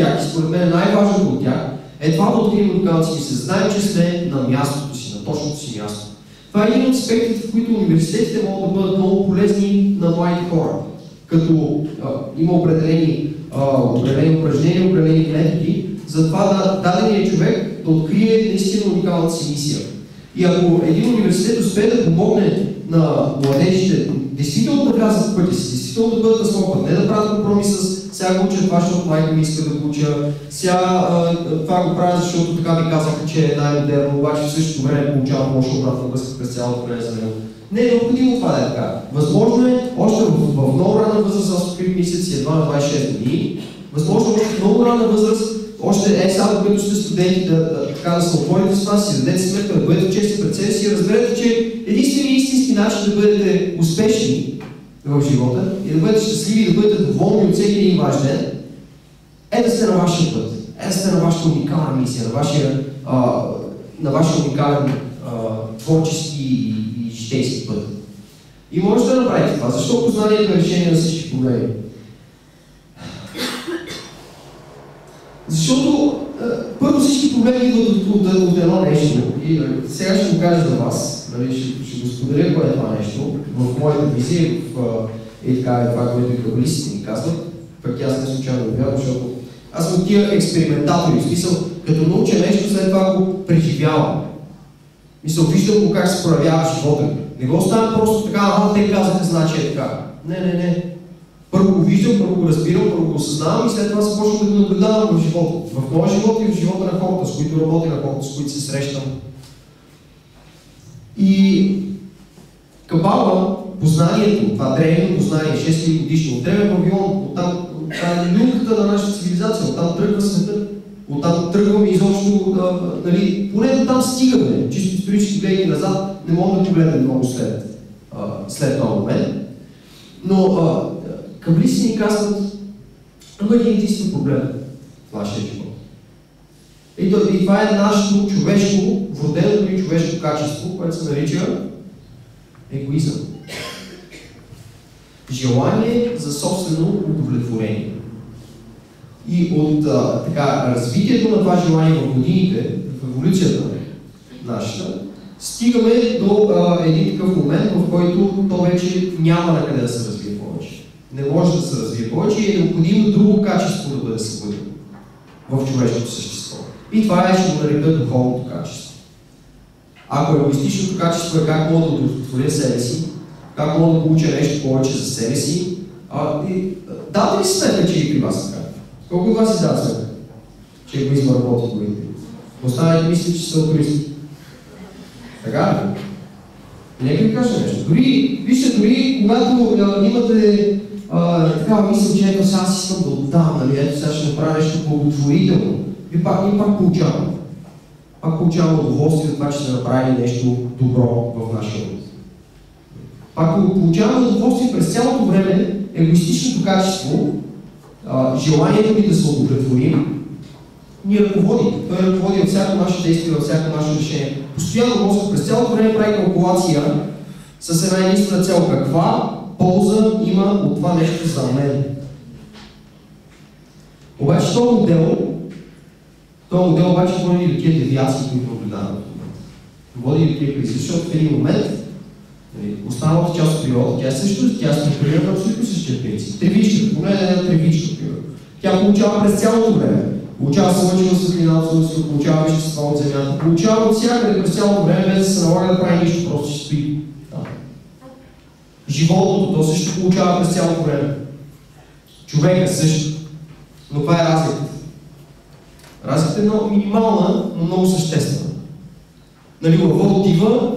тях, и според мен най-важното от тях, е това да открием уникалната си мисъл. Знаем, че сме на мястото си, на точното си място. Това е един от аспектите, в които университетите могат да бъдат много полезни на младите хора. Като има определени упражнения, определени методи, за това да дадения човек да открие наистина уникалната си мисия. И ако един университет успее да помогне на младежите действително да влязат в пътя си, действително да бъдат на своя път, не да правят компромис с сега го уча това, защото майка ми иска да го уча, сега това го правя, защото така ми казаха, че е най-модерно, обаче в същото време получавам лоша обратна връзка през цялото време за него. Не е необходимо това да е така. Възможно е още в много ранна възраст, аз открих месец едва на 26 години, възможно още в много ранна възраст, още сега, когато сте студенти, да се отворите с това, си дадете сметка, да бъдете чести пред себе си и разберете, че единственият истински начин да бъдете успешни в живота и да бъдете щастливи, да бъдете доволни от всеки един ваш ден, е да сте на вашия път, е да сте на вашата уникална мисия, на вашия уникален творчески и житейски път. И можете да направите това, защото познанието е решение на всички проблеми. Защото първо всички проблеми идват от едно нещо и сега ще го кажа за вас, ще го споделя кое е това нещо в моята визия, в това, което и кабалистите ни казват, пък аз не случайно го вярвам, защото аз съм тия експериментатори, в смисъл, като науча нещо, след това го преживявам. Мисъл, виждам го как се проявява в живота ми. Не го оставям просто така, те казаха, значи е така. Не. Първо го виждам, първо го разбирам, първо го осъзнавам и след това започвам да го наблюдавам в живота. В моя живот и в живота на хората, с които работя, на хората, с които се срещам. И Кабала, познанието, това древно познание, 6000 годишно, от древен Вавилон, оттам е люлката на нашата цивилизация, оттам тръгва света, оттам тръгваме изобщо, поне до там стигаме, чисто исторически гледайки назад, не мога да погледнем много след този момент. Но кабалисти ни казват, има един единствен проблем в нашия живот. И това е нашето човешко, вроденото и човешко качество, което се нарича егоизъм. Желание за собствено удовлетворение. И от развитието на това желание в годините, в еволюцията нашата, стигаме до един такъв момент, в който то вече няма на къде да се развие повече. Не може да се развие повече и е необходимо друго качество да бъде събудено в човешкото същество. И това ще го нарека духовното качество. Ако егоистичното качество е как мога да удовлетворя себе си, как мога да получа нещо повече за себе си, дадете ли си сметка, че и при вас така? Колко от вас си дадат сметка, че егоизма работи в главите? Останалите мисли, че са алтруисти. Така ли? Нека ви кажа нещо. Вижте, дори когато имате такава мисъл, че ето сега аз искам да отдам, ето сега ще направя нещо благотворително, и пак получавам. Пак получавам удоволствие от това, че сте направили нещо добро в нашия род. Пак получавам удоволствие през цялото време, егоистичното качество, желанието ни да се удовлетворим, ни ръководи. Той ръководи от всяко наше действие, от всяко наше решение. Постоянно мозък през цялото време прави калкулация с една единствена цел. Каква полза има от това нещо за мен? Обаче този модел обаче води до тия девиации, които наблюдаваме. Води до тия кризи, защото в един момент останалата част от природата, тя също тя структурира на абсолютно същия принцип. Тревичката, поне една тревичка, примерно. Тя получава през цялото време. Получава слънчева светлина от слънцето, получава вещества от земята, получава от всякъде през цялото време, без да се налага да прави нищо, просто ще стои. Животното, то също получава през цялото време. Човека също. Но това е разликата. Разликата е много минимална, но много съществена. Лъвът отива,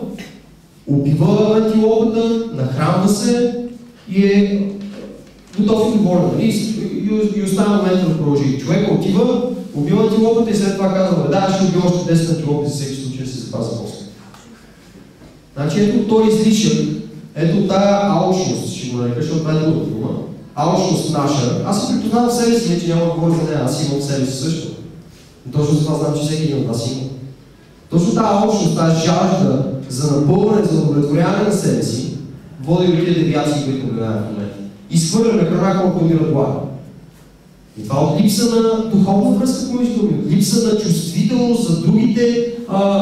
убива антилопата, нахранва се и е готов и доволен. И остава момента да продължи. Човека отива, убива антилопата и след това казва, ще убива още 10 антилопи за всеки случай да се запазя после. Значи ето той излишък, ето тая алчност, ще го нарека, защото това е друга дума. Алчност наша. Аз се припознавам в себе си, че няма да говоря за нея, аз имам в себе си също. Точно за това знам, че всеки един от нас има. Точно тази алчност, тази жажда за напълване, за удовлетворяване на себе си, води до тези девиации, които наблюдаваме в момента. Изхвърляме храна, колко умира глада. И това от липса на духовна връзка помежду ни, липса на чувствителност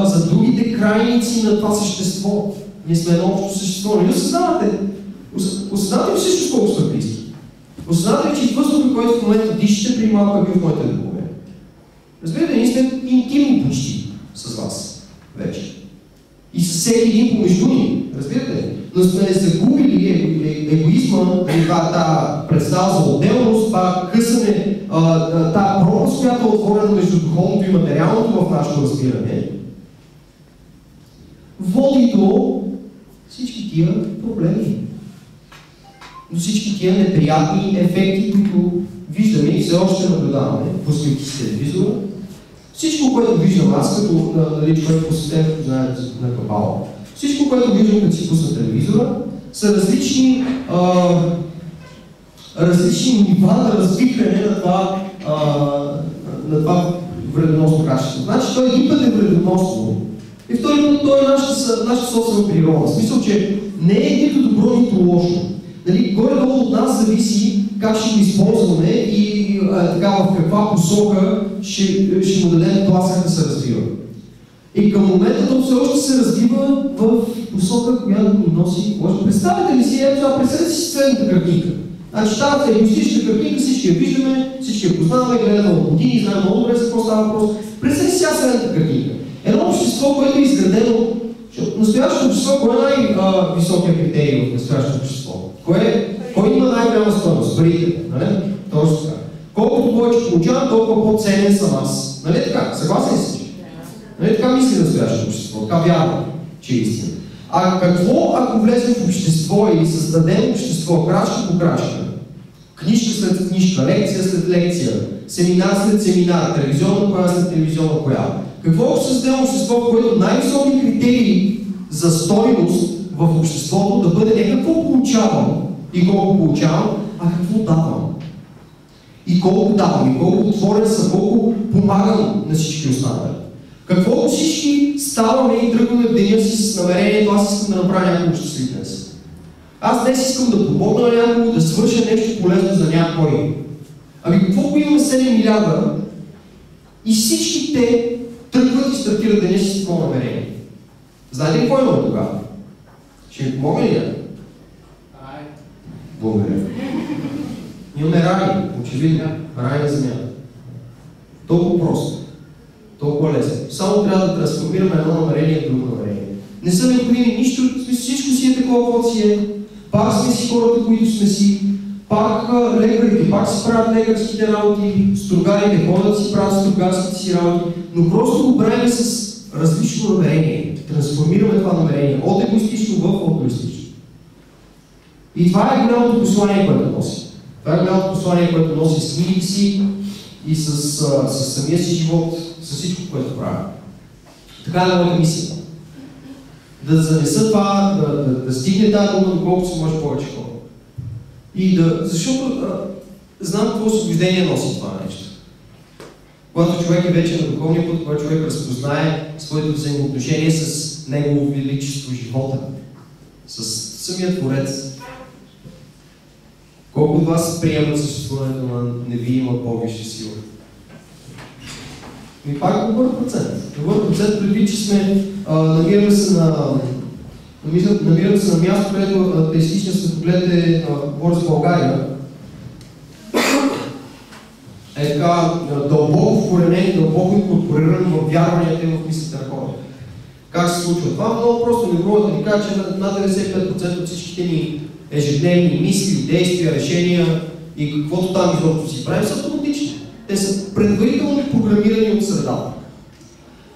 за другите крайници на това същество. Ние сме едно общо същество. Нали осъзнавате? Осъзнавате ли всичко колко сме близки? Осъзнавате ли, че въздуха, който в момента дишите, преди малко е бил в моите духове? Разбирате, ние сме интимни почти с вас вече. И с всеки един помежду ни, разбирате? Но сме загубили егоизма, тази представа за отделност, това късане, тази пропаст, която е отворена между духовното и материалното в нашето разбиране, води до всички тия проблеми. До всички тия неприятни ефекти, които виждаме и все още наблюдаваме, пускайки с телевизора. Всичко, което виждам аз, като човек посетен, като знаете на Кабала, всичко, което виждам, като си пусна телевизора, са различни нива на развихране на това вредоносно качество. Значи, той един път е вредоносно и втори път той е нашата собствена природа. В смисъл, че не е нито добро, нито лошо. Нали, горе-долу от нас зависи как ще го използваме и в каква посока ще му дадем тласък да се развива. И към момента то все още се развива в посока, която ни носи лошо. Представете ли си, представете си следната картинка. Значи тази егоистична картинка, всички я виждаме, всички я познаваме, гледаме от години, знаем много добре за какво става въпрос. Представете си сега следната картинка. Едно общество, което е изградено, настоящото общество, кой е най-високият критерий в настоящото общество? Кой има най-голяма стойност? Парите, нали? Точно така. Колкото повече получавам, толкова по-ценен съм аз. Нали така? Съгласен си? Нали така мисли настоящото общество? Така вярвам, че е истина. А какво, ако влезем в общество и създадем общество крачка по крачка, книжка след книжка, лекция след лекция, семинар след семинар, телевизионна поява след телевизионна поява, какво ако създадем общество, в което най-високи критерии за стойност в обществото да бъде не какво получавам и колко получавам, а какво давам. И колко давам, и колко отворен съм, колко помагам на всички останали. Какво всички ставаме и тръгваме в деня си с намерението, аз искам да направя някакво щастлив днес. Аз днес искам да помогна на някого, да свърша нещо полезно за някой. Ами какво го имаме 7 милиарда и всички те тръгват и стартират деня си с това намерение? Знаете ли какво имаме тогава? Ще ми помогна ли я? Благодаря. Имаме рай, очевидно. Рай на земята. Толкова просто. Толкова лесно. Само трябва да трансформираме едно намерение в друго намерение. Не са необходими нищо, всичко си е такова, каквото си е. Пак сме си хората, които сме си. Пак лекарите, пак си правят лекарските работи. Стругарите ходят си правят стругарските си работи. Но просто го правим с различно намерение. Трансформираме това намерение от егоистично в алтруистично. И това е голямото послание, което носи. Това е голямото послание, което носи с книгите си и с самия си живот, с всичко, което правя. Така е моята мисия. Да занеса това, да стигне тази дума, доколкото се може повече хора. И защото знам какво освобождение носи това нещо. Когато човек е вече на духовния път, когато човек разпознае своето взаимоотношение с Негово величество живота, с самия Творец. Колко от вас приемат съществуването на невидима по-висша сила? И пак добър процент. Добър процент предвид, че намираме се на място, където атеистичният светоглед е говоря с България. Е така дълбоко вкоренен, дълбоко инкорпориран в вярванията и в мислите на хората. Как се случва това? Много просто неврологът ни казва, че над 95% от всичките ни ежедневни мисли, действия, решения и каквото там изобщо си правим са автоматични. Те са предварително програмирани от средата.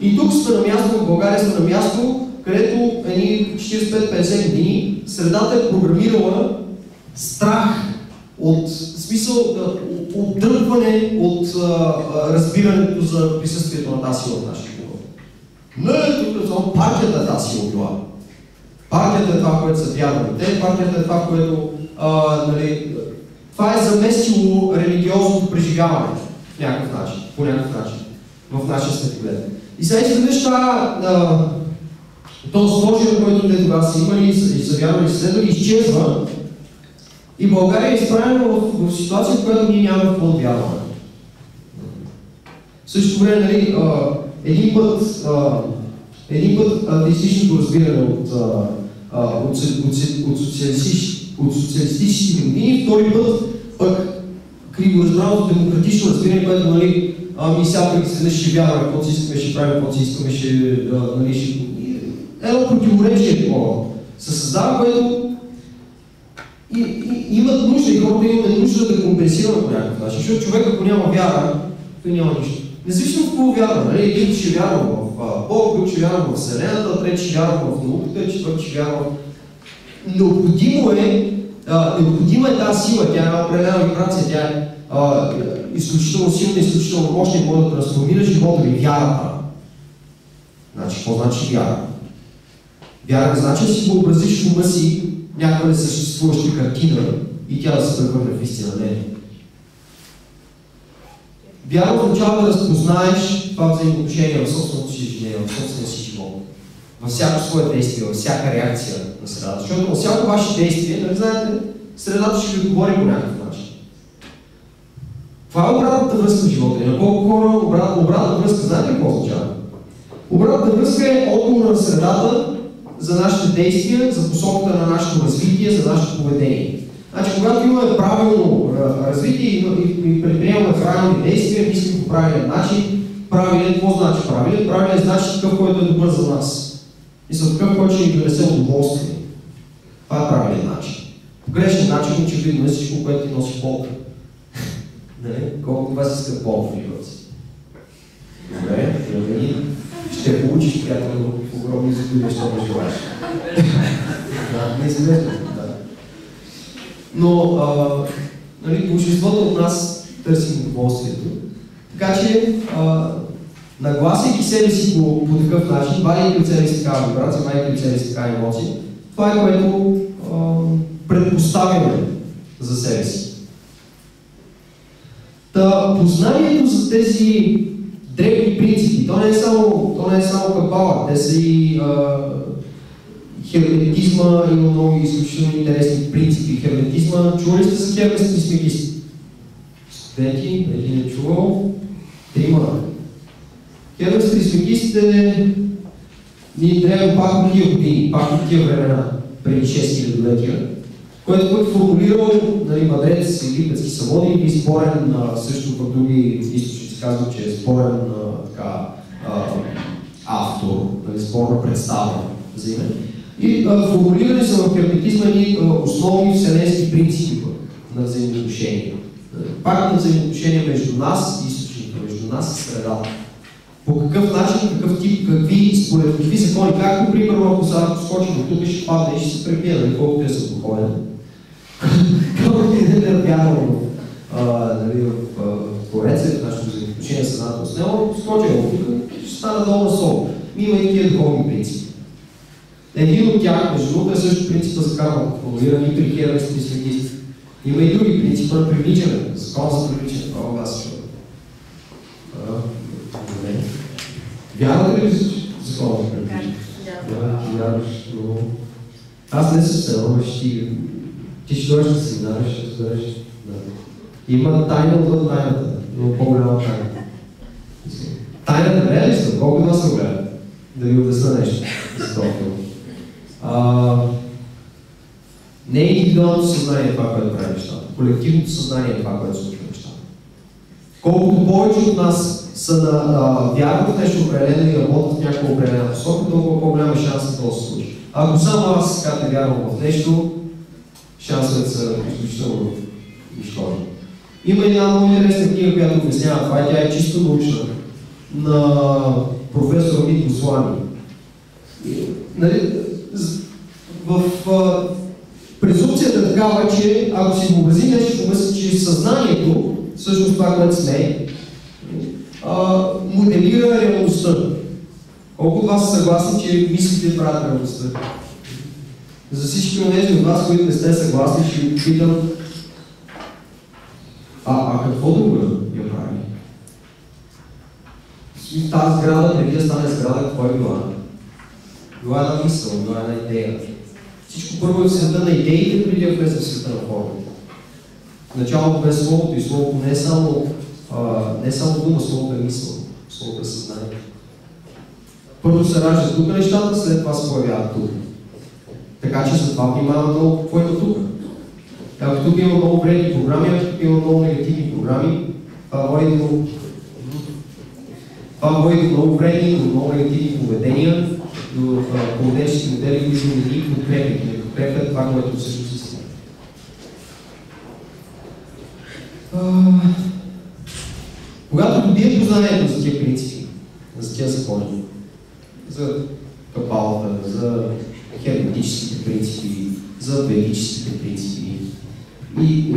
И тук сме на място, в България сме на място, където едни 45-50 години средата е програмирала страх от смисъл отдръпване от разбирането за присъствието на тази сила в нашия живот. Не, тук само партията е тази сила била. Партията е това, което са вярвали. Партията е това, което това е заместило религиозното преживяване в някакъв начин, по някакъв начин, в нашия светоглед. И сега изведнъж този сложен, който те тогава са имали и са вярвали, следвали, изчезва и България е изправена в ситуация, в която ние нямаме какво да вярваме. В същото време, нали, един път атеистичното разбиране от социалистическите години, втори път пък криворазбраното демократично разбиране, което, нали, всяка седнеш ще вярваме, каквото си искаме, ще правим, каквото си искаме, нали, едно противоречие такова се създава, което имат нужда и хората имаме нужда да компенсираме по някакъв начин, защото човек, ако няма вяра, той няма нищо. Независимо в какво вярва, нали? Един ще вярва в Бог, друг ще вярва в Вселената, трети ще вярва в науката, четвърти ще вярва в... Необходима е тази сила, тя е една определена вибрация, тя е изключително силна, изключително мощна и може да трансформира живота ви, вярата. Значи, какво значи вяра? Вяра значи да си въобразиш в ума си някаква несъществуваща картина и тя да се превърне в истина. Не. Вяра означава да разпознаеш това взаимоотношение в собственото си ежедневие, в собствения си живот, във всяко свое действие, във всяка реакция на средата. Защото на всяко ваше действие, нали знаете, средата ще ви отговори по някакъв начин. Това е обратната връзка в живота. И на колко хора обратна връзка, знаете ли какво означава? Обратната връзка е отговор на средата за нашите действия, за посоката на нашето развитие, за нашето поведение. Значи, когато имаме правилно развитие и предприемаме правилни действия, мислим по правилен начин, правилен, какво значи правилен? Правилен значи такъв, който е добър за нас. И за такъв, който ще ни донесе удоволствие. Това е правилен начин. По грешен начин, очевидно е всичко, което ти носи полка. Колко това си иска полка в живота си. Добре, ще получиш приятел в огромни загуби, що не желаеш. Неизместно, да. Но, нали, большинството от нас търсим удоволствието. Така че, нагласяйки себе си по такъв начин, вадейки от себе си такава вибрация, вадейки от себе си такава емоция, това е което предпоставяме за себе си. Та, познанието за тези древни принципи, то не е само кабала, те са и херметизма, има много изключително интересни принципи. Херметизма, чували сте за Хермес Трисмегист? Студенти, един е чувал, трима. Хермес Трисмегист е древен пак от тия години, пак от тия времена, преди 6000 летия, който е формулирал, нали, мъдрец, египетски Самони, и спорен също в други източници казват, че е спорен автор, нали, спорна представа за име. И формулирани са в херметизма ни основни вселенски принципи на взаимоотношения. Пак на взаимоотношения между нас и източника, между нас и средата. По какъв начин, какъв тип, според какви закони, както примерно ако сега скочим от тук ще падне и ще се препия, нали, колкото е спокоен. Колкото и да е вярвал в Твореца, в нашето взаимоотношение с едната с него, скочим от тук и ще стане долу на сол. Има и тия духовни принципи. Един от тях, между другото, е също принципа за карма, формулиран и при Хермес Трисмегист. Има и други принципи на привличане, закон за привличане, това гласа ще вярвате ли закон за привличане? Да, вярваш, но... Аз не съм село, ти ще дойдеш на семинари, ще разбереш. Има тайна отвъд тайната, но по-голяма тайна. Тайната не е ли са? Колко нас се гледа? Да ви обясна нещо за този филм. Не е индивидуалното съзнание това, което прави нещата. Колективното съзнание е това, което случва нещата. Колкото повече от нас са вярват в нещо определено и работят в някаква определена посока, толкова по-голяма шанс да се случи. Ако само аз сега не вярвам в нещо, шансовете са изключително нищожни. Има една много интересна книга, която обяснява това и тя е чисто научна, на професор Мит Гослами. Презумпцията е такава, че ако си въобрази нещо в ума си, че съзнанието, всъщност това, което сме, моделира реалността. Колко от вас са съгласни, че мислите правят реалността? За всички от вас, които не сте съгласни, ще ви питам, какво друго я прави? Тази сграда, преди да стане сграда, какво е била? Била една мисъл, била една идея. Всичко първо е в света на идеите, преди да влезе в света на формите. В началото бе Словото и Словото не е само не само дума, словото е мисъл, словото е съзнание. Първо се раждат тук нещата, след това се появяват тук. Така че за това внимавам много какво има тук. Ако тук има много вредни програми, ако тук има много негативни програми, това води до много вредни, до много негативни поведения, до поведенчески модели, които не ги подкрепят, не подкрепят това, което всъщност се става. Когато добием познанието за тези принципи, за тези закони, за кабалата, за херметическите принципи, за ведическите принципи и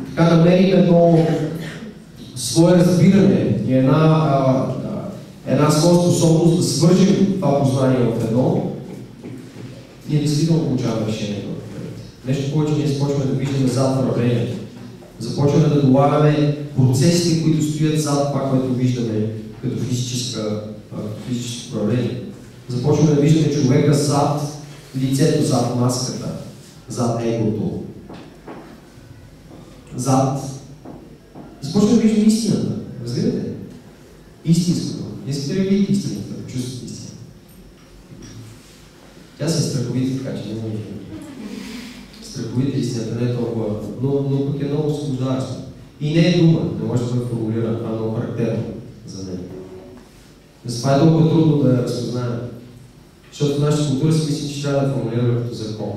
така намерим едно свое разбиране и една своя способност да свържим това познание в едно, ние действително получаваме решението. Нещо повече, ние започваме да виждаме зад направлението. Започваме да долагаме процесите, които стоят зад това, което виждаме като физическо проявление. Започваме да виждаме човека зад лицето, зад маската, зад егото. Започваме да виждаме истината. Разбирате? Истинското. Искате ли видите истината? Да чувствате истината. Тя се страховита, така че не може. Страховита истината не е толкова, но пък е много освобождаваща. И не е дума, не може да бъде формулирана, това е много характерно за мен. Затова е толкова трудно да я разпознаем. Защото нашата култура си мисли, че трябва да формулира като закон.